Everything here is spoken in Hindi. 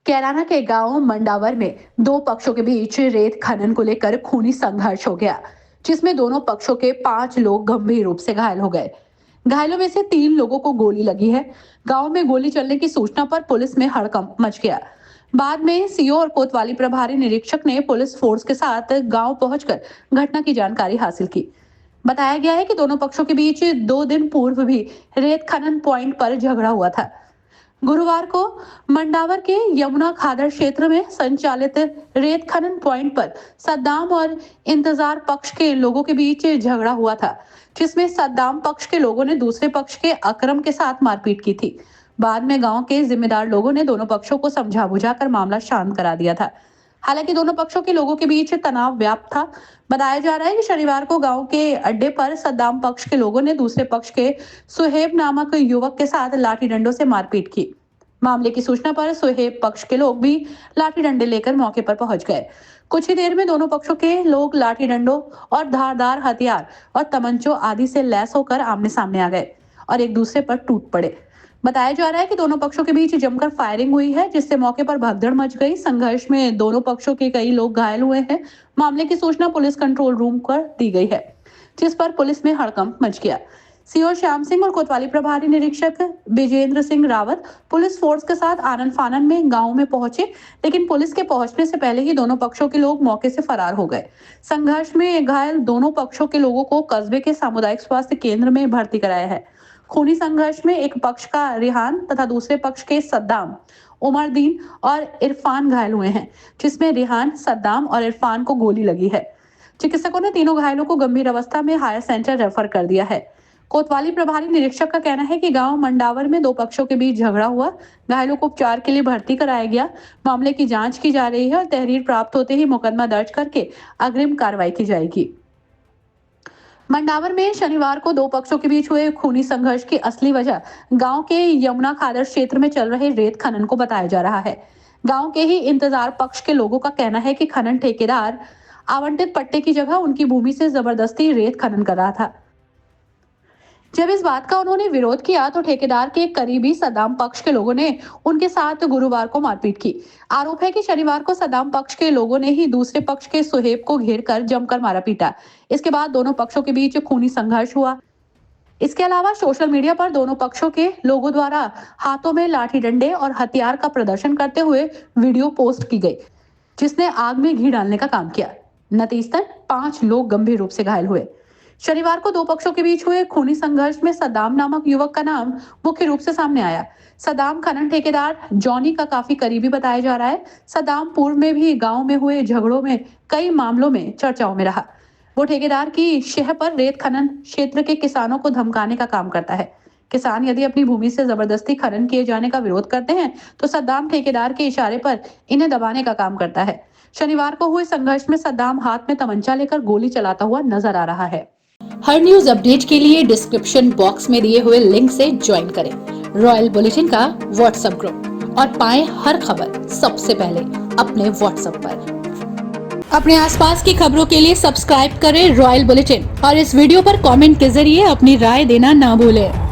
कैराना के गांव मंडावर में दो पक्षों के बीच रेत खनन को लेकर खूनी संघर्ष हो गया, जिसमें दोनों पक्षों के 5 लोग गंभीर रूप से घायल हो गए। घायलों में से 3 लोगों को गोली लगी है। गांव में गोली चलने की सूचना पर पुलिस में हड़कंप मच गया। बाद में सीओ और कोतवाली प्रभारी निरीक्षक ने पुलिस फोर्स के साथ गांव पहुंचकर घटना की जानकारी हासिल की। बताया गया है कि दोनों पक्षों के बीच 2 दिन पूर्व भी रेत खनन पॉइंट पर झगड़ा हुआ था। गुरुवार को मंडावर के यमुना खादर क्षेत्र में संचालित रेत खनन पॉइंट पर सद्दाम और इंतजार पक्ष के लोगों के बीच झगड़ा हुआ था, जिसमें सद्दाम पक्ष के लोगों ने दूसरे पक्ष के अकरम के साथ मारपीट की थी। बाद में गांव के जिम्मेदार लोगों ने दोनों पक्षों को समझा बुझाकर मामला शांत करा दिया था। हालांकि दोनों पक्षों के लोगों के बीच तनाव व्याप्त था। बताया जा रहा है कि शनिवार को गांव के अड्डे पर सद्दाम पक्ष के लोगों ने दूसरे पक्ष के सुहेब नामक युवक के साथ लाठी डंडों से मारपीट की। मामले की सूचना पर सुहेब पक्ष के लोग भी लाठी डंडे लेकर मौके पर पहुंच गए। कुछ ही देर में दोनों पक्षों के लोग लाठी डंडों और धारदार हथियार और तमंचों आदि से लैस होकर आमने सामने आ गए और एक दूसरे पर टूट पड़े। बताया जा रहा है कि दोनों पक्षों के बीच जमकर फायरिंग हुई है, जिससे मौके पर भगदड़ मच गई। संघर्ष में दोनों पक्षों के कई लोग घायल हुए हैं। मामले की सूचना पुलिस कंट्रोल रूम पर दी गई है, जिस पर पुलिस में हड़कंप मच गया। सीओ श्याम सिंह और कोतवाली प्रभारी निरीक्षक विजेंद्र सिंह रावत पुलिस फोर्स के साथ आनन फानन में गांव में पहुंचे, लेकिन पुलिस के पहुंचने से पहले ही दोनों पक्षों के लोग मौके से फरार हो गए। संघर्ष में घायल दोनों पक्षों के लोगों को कस्बे के सामुदायिक स्वास्थ्य केंद्र में भर्ती कराया है। खूनी संघर्ष में एक पक्ष का रिहान तथा दूसरे पक्ष के सद्दाम, उमरदीन और इरफान घायल हुए हैं, जिसमें रिहान, सद्दाम और इरफान को गोली लगी है। चिकित्सकों ने तीनों घायलों को गंभीर अवस्था में हायर सेंटर रेफर कर दिया है। कोतवाली प्रभारी निरीक्षक का कहना है कि गांव मंडावर में दो पक्षों के बीच झगड़ा हुआ। घायलों को उपचार के लिए भर्ती कराया गया। मामले की जांच की जा रही है और तहरीर प्राप्त होते ही मुकदमा दर्ज करके अग्रिम कार्रवाई की जाएगी। मंडावर में शनिवार को दो पक्षों के बीच हुए खूनी संघर्ष की असली वजह गांव के यमुना खादर क्षेत्र में चल रहे रेत खनन को बताया जा रहा है। गांव के ही इंतजार पक्ष के लोगों का कहना है कि खनन ठेकेदार आवंटित पट्टे की जगह उनकी भूमि से जबरदस्ती रेत खनन कर रहा था। जब इस बात का उन्होंने विरोध किया तो ठेकेदार के करीबी सद्दाम पक्ष के लोगों ने उनके साथ गुरुवार को मारपीट की। आरोप है कि शनिवार को सद्दाम पक्ष के लोगों ने ही दूसरे पक्ष के सुहेब को घेर कर जमकर मारा पीटा। इसके बाद दोनों पक्षों के बीच खूनी संघर्ष हुआ। इसके अलावा सोशल मीडिया पर दोनों पक्षों के लोगों द्वारा हाथों में लाठी डंडे और हथियार का प्रदर्शन करते हुए वीडियो पोस्ट की गई, जिसने आग में घी डालने का काम किया। नतीजतन 5 लोग गंभीर रूप से घायल हुए। शनिवार को दो पक्षों के बीच हुए खूनी संघर्ष में सद्दाम नामक युवक का नाम मुख्य रूप से सामने आया। सद्दाम खनन ठेकेदार जॉनी का काफी करीबी बताया जा रहा है। सद्दाम पूर्व में भी गांव में हुए झगड़ों में कई मामलों में चर्चाओं में रहा। वो ठेकेदार की शह पर रेत खनन क्षेत्र के किसानों को धमकाने का काम करता है। किसान यदि अपनी भूमि से जबरदस्ती खनन किए जाने का विरोध करते हैं तो सद्दाम ठेकेदार के इशारे पर इन्हें दबाने का काम करता है। शनिवार को हुए संघर्ष में सद्दाम हाथ में तमंचा लेकर गोली चलाता हुआ नजर आ रहा है। हर न्यूज अपडेट के लिए डिस्क्रिप्शन बॉक्स में दिए हुए लिंक से ज्वाइन करें रॉयल बुलेटिन का व्हाट्सएप ग्रुप और पाएं हर खबर सबसे पहले अपने व्हाट्सएप पर। अपने आसपास की खबरों के लिए सब्सक्राइब करें रॉयल बुलेटिन और इस वीडियो पर कमेंट के जरिए अपनी राय देना ना भूलें।